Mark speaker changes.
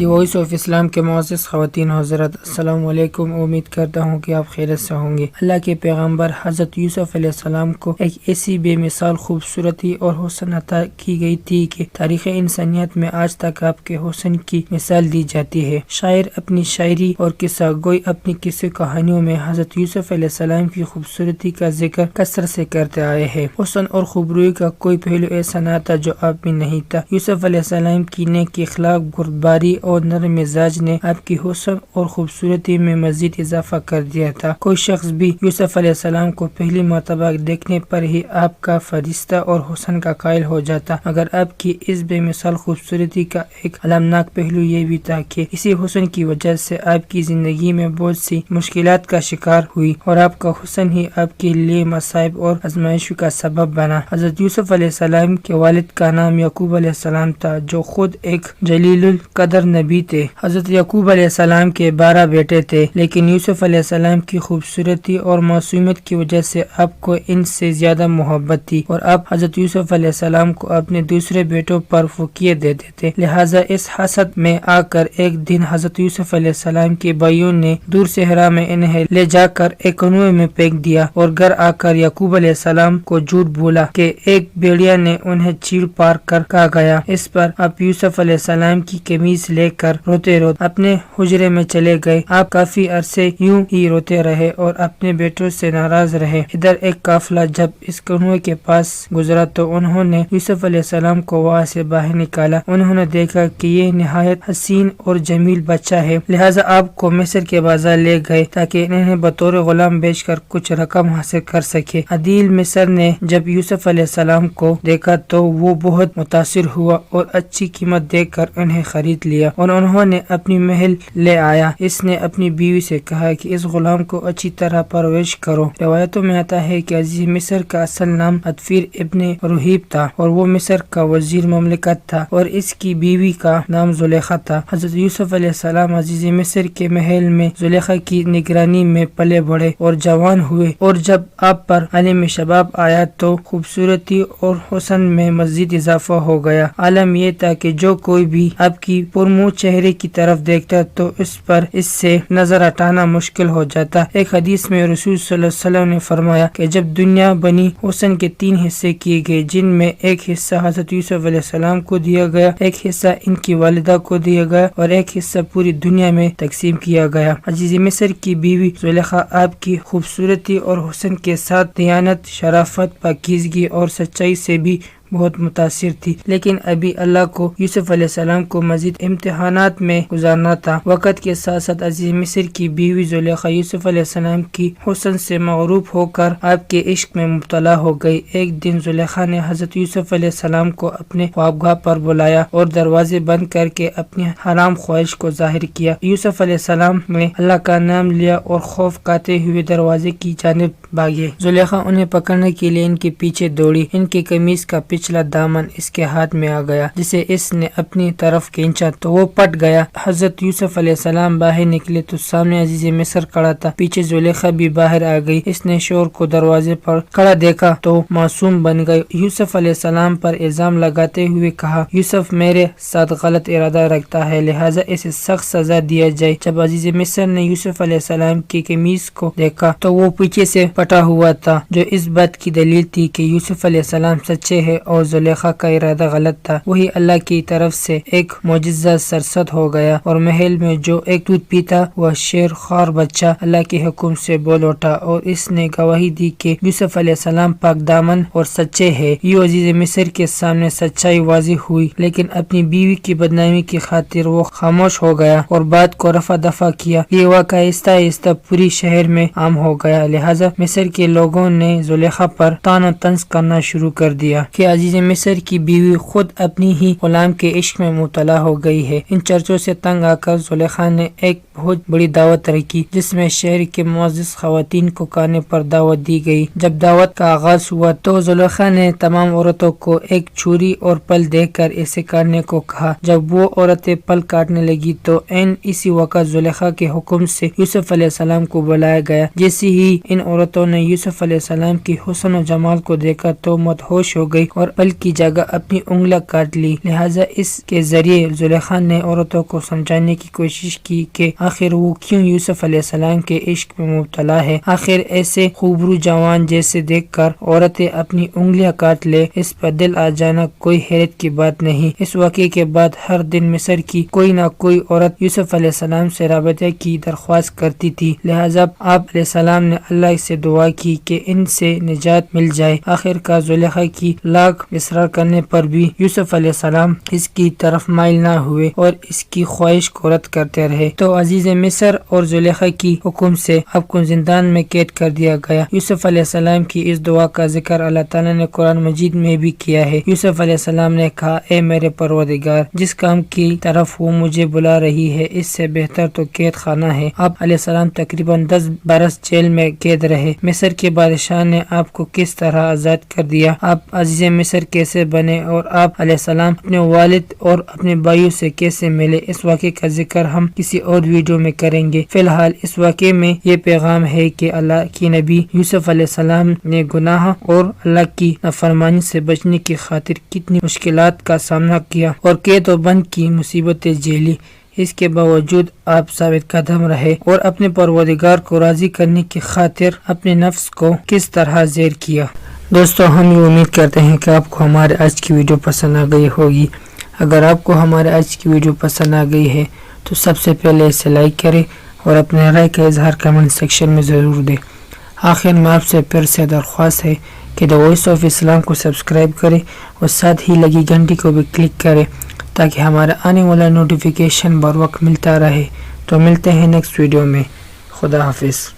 Speaker 1: The voice of اسلام کے معزز خواتین و حضرات، السلام علیکم۔ امید کرتا ہوں کہ آپ خیریت سے ہوں گے۔ اللہ کے پیغمبر حضرت یوسف علیہ السلام کو ایک ایسی بے مثال خوبصورتی اور حسن عطا کی گئی تھی کہ تاریخ انسانیت میں آج تک آپ کے حسن کی مثال دی جاتی ہے۔ شاعر اپنی شاعری اور قصہ گوئی اپنی قصے کہانیوں میں حضرت یوسف علیہ السلام کی خوبصورتی کا ذکر کثرت سے کرتے آئے ہیں۔ حسن اور خوبروئی کا کوئی پہلو ایسا نہ تھا جو آپ میں نہیں تھا۔ یوسف علیہ السلام کی نیک اخلاق، بردباری اور نرم مزاج نے آپ کی حسن اور خوبصورتی میں مزید اضافہ کر دیا تھا۔ کوئی شخص بھی یوسف علیہ السلام کو پہلی مرتبہ دیکھنے پر ہی آپ کا فرشتہ اور حسن کا قائل ہو جاتا، مگر آپ کی اس بے مثال خوبصورتی کا ایک المناک پہلو یہ بھی تھا کہ اسی حسن کی وجہ سے آپ کی زندگی میں بہت سی مشکلات کا شکار ہوئی اور آپ کا حسن ہی آپ کے لیے مصائب اور آزمائشوں کا سبب بنا۔ حضرت یوسف علیہ السلام کے والد کا نام یعقوب علیہ السلام تھا، جو خود ایک جلیل القدر نبی تھے۔ حضرت یعقوب علیہ السلام کے 12 بیٹے تھے، لیکن یوسف علیہ السلام کی خوبصورتی اور معصومیت کی وجہ سے آپ کو ان سے زیادہ محبت تھی اور آپ حضرت یوسف علیہ السلام کو اپنے دوسرے بیٹوں پر فوقیت دیتے تھے۔ لہٰذا اس حسد میں آ کر ایک دن حضرت یوسف علیہ السلام کے بھائیوں نے دور صحرا میں انہیں لے جا کر ایک کنویں میں پھینک دیا اور گھر آ کر یعقوب علیہ السلام کو جھوٹ بولا کہ ایک بھیڑیا نے انہیں چیڑ پار کر کھا گیا۔ اس پر آپ یوسف علیہ السلام کی قمیص لے کر روتے روتے اپنے حجرے میں چلے گئے۔ آپ کافی عرصے یوں ہی روتے رہے اور اپنے بیٹوں سے ناراض رہے۔ ادھر ایک قافلہ جب اس کنویں کے پاس گزرا تو انہوں نے یوسف علیہ السلام کو وہاں سے باہر نکالا۔ انہوں نے دیکھا کہ یہ نہایت حسین اور جمیل بچہ ہے، لہٰذا آپ کو مصر کے بازار لے گئے تاکہ انہیں بطور غلام بیچ کر کچھ رقم حاصل کر سکے۔ عدیل مصر نے جب یوسف علیہ السلام کو دیکھا تو وہ بہت متاثر ہوا اور اچھی قیمت دے کر انہیں خرید لیا اور انہوں نے اپنی محل لے آیا۔ اس نے اپنی بیوی سے کہا کہ اس غلام کو اچھی طرح پرورش کرو۔ روایتوں میں آتا ہے کہ عزیز مصر کا اصل نام عطفیر ابن رحیب تھا اور وہ مصر کا وزیر مملکت تھا اور اس کی بیوی کا نام زلیخا تھا۔ حضرت یوسف علیہ السلام عزیز مصر کے محل میں زلیخا کی نگرانی میں پلے بڑھے اور جوان ہوئے، اور جب آپ پر عالم شباب آیا تو خوبصورتی اور حسن میں مزید اضافہ ہو گیا۔ عالم یہ تھا کہ جو کوئی بھی آپ کی پرموہ چہرے کی طرف دیکھتا تو اس سے نظر ہٹانا مشکل ہو جاتا۔ ایک حدیث میں رسول صلی اللہ علیہ وسلم نے فرمایا کہ جب دنیا بنی حسن کے 3 حصے کیے گئے، جن میں ایک حصہ حضرت یوسف علیہ السلام کو دیا گیا، ایک حصہ ان کی والدہ کو دیا گیا اور ایک حصہ پوری دنیا میں تقسیم کیا گیا۔ عزیز مصر کی بیوی زلیخا آپ کی خوبصورتی اور حسن کے ساتھ دیانت، شرافت، پاکیزگی اور سچائی سے بھی بہت متاثر تھی، لیکن ابھی اللہ کو یوسف علیہ السلام کو مزید امتحانات میں گزارنا تھا۔ وقت کے ساتھ ساتھ عزیز مصر کی بیوی زلیخا یوسف علیہ السلام کی حسن سے مغروب ہو کر آپ کے عشق میں مبتلا ہو گئی۔ ایک دن زلیخا نے حضرت یوسف علیہ السلام کو اپنے خوابگاہ پر بلایا اور دروازے بند کر کے اپنی حرام خواہش کو ظاہر کیا۔ یوسف علیہ السلام نے اللہ کا نام لیا اور خوف کھاتے ہوئے دروازے کی جانب بھاگے۔ زلیخا انہیں پکڑنے کے لیے ان کے پیچھے دوڑی۔ ان کی قمیص کا پچھلا دامن اس کے ہاتھ میں آ گیا، جسے اس نے اپنی طرف کھینچا تو وہ پٹ گیا۔ حضرت یوسف علیہ السلام باہر نکلے تو سامنے عزیز مصر کھڑا تھا، پیچھے زلیخا بھی باہر آ گئی۔ اس نے شوہر کو دروازے پر کھڑا دیکھا تو معصوم بن گئی۔ یوسف علیہ السلام پر الزام لگاتے ہوئے کہا، یوسف میرے ساتھ غلط ارادہ رکھتا ہے، لہٰذا اسے سخت سزا دیا جائے۔ جب عزیز مصر نے یوسف علیہ السلام کی قمیص کو دیکھا تو وہ پیچھے سے پٹا ہوا تھا، جو اس بات کی دلیل تھی کہ یوسف علیہ السلام سچے ہیں اور زلیخا کا ارادہ غلط تھا۔ وہی اللہ کی طرف سے ایک معجزہ سرزد ہو گیا اور محل میں جو ایک دودھ پیتا ہوا شیر خوار بچہ اللہ کے حکم سے بول اٹھا اور اس نے گواہی دی کہ یوسف علیہ السلام پاک دامن اور سچے ہیں۔ یہ عزیز مصر کے سامنے سچائی واضح ہوئی، لیکن اپنی بیوی کی بدنامی کی خاطر وہ خاموش ہو گیا اور بات کو رفع دفع کیا۔ یہ واقعہ آہستہ آہستہ پوری شہر میں عام ہو گیا، لہٰذا مصر کے لوگوں نے زلیخا پر طعن و طنز کرنا شروع کر دیا کہ عزیز مصر کی بیوی خود اپنی ہی غلام کے عشق میں مبتلا ہو گئی ہے۔ ان چرچوں سے تنگ آ کر زلیخا نے ایک بہت بڑی دعوت رکھی، جس میں شہر کے معزز خواتین کو کھانے پر دعوت دی گئی۔ جب دعوت کا آغاز ہوا تو زلیخا نے تمام عورتوں کو ایک چھری اور پل دے کر اسے کاٹنے کو کہا۔ جب وہ عورتیں پل کاٹنے لگی تو اسی وقت زلیخا کے حکم سے یوسف علیہ السلام کو بلایا گیا۔ جیسے ہی ان عورتوں عورتوں نے یوسف علیہ السلام کی حسن و جمال کو دیکھا تو مدہوش ہو گئی اور پل کی جگہ اپنی انگلیاں کاٹ لی۔ لہٰذا اس کے ذریعے زلیخا نے عورتوں کو سمجھانے کی کوشش کی کہ آخر وہ کیوں یوسف علیہ السلام کے عشق میں مبتلا ہے۔ آخر ایسے خوبرو جوان جیسے دیکھ کر عورتیں اپنی انگلیاں کاٹ لے، اس پر دل آ جانا کوئی حیرت کی بات نہیں۔ اس واقعے کے بعد ہر دن مصر کی کوئی نہ کوئی عورت یوسف علیہ السلام سے رابطے کی درخواست کرتی تھی، لہٰذا آپ علیہ السلام نے اللہ سے دعا کی کہ ان سے نجات مل جائے۔ آخر کار زلیخا کی لاکھ اصرار کرنے پر بھی یوسف علیہ السلام اس کی طرف مائل نہ ہوئے اور اس کی خواہش کو رد کرتے رہے۔ تو عزیز مصر اور زلیخا کی حکم سے آپ کو زندان میں قید کر دیا گیا۔ یوسف علیہ السلام کی اس دعا کا ذکر اللہ تعالیٰ نے قرآن مجید میں بھی کیا ہے۔ یوسف علیہ السلام نے کہا، اے میرے پروردگار، جس کام کی طرف وہ مجھے بلا رہی ہے اس سے بہتر تو قید خانہ ہے۔ آپ علیہ السلام تقریباً 10 برس جیل میں قید رہے۔ مصر کے بادشاہ نے آپ کو کس طرح آزاد کر دیا، آپ عزیز مصر کیسے بنے اور آپ علیہ السلام اپنے والد اور اپنے بھائیوں سے کیسے ملے، اس واقعے کا ذکر ہم کسی اور ویڈیو میں کریں گے۔ فی الحال اس واقعے میں یہ پیغام ہے کہ اللہ کی نبی یوسف علیہ السلام نے گناہ اور اللہ کی نافرمانی سے بچنے کی خاطر کتنی مشکلات کا سامنا کیا اور قید و بند کی مصیبتیں جھیلی۔ اس کے باوجود آپ ثابت قدم رہے اور اپنے پروردگار کو راضی کرنے کی خاطر اپنے نفس کو کس طرح زیر کیا۔ دوستو، ہم یہ امید کرتے ہیں کہ آپ کو ہمارے آج کی ویڈیو پسند آ گئی ہوگی۔ اگر آپ کو ہمارے آج کی ویڈیو پسند آ گئی ہے تو سب سے پہلے اسے لائک کریں اور اپنے رائے کا اظہار کمنٹ سیکشن میں ضرور دیں۔ آخر میں آپ سے پھر سے درخواست ہے کہ دی وائس آف اسلام کو سبسکرائب کریں اور ساتھ ہی لگی گھنٹی کو بھی کلک کریں تاکہ ہمارا آنے والا نوٹیفیکیشن بر وقت ملتا رہے۔ تو ملتے ہیں نیکسٹ ویڈیو میں۔ خدا حافظ۔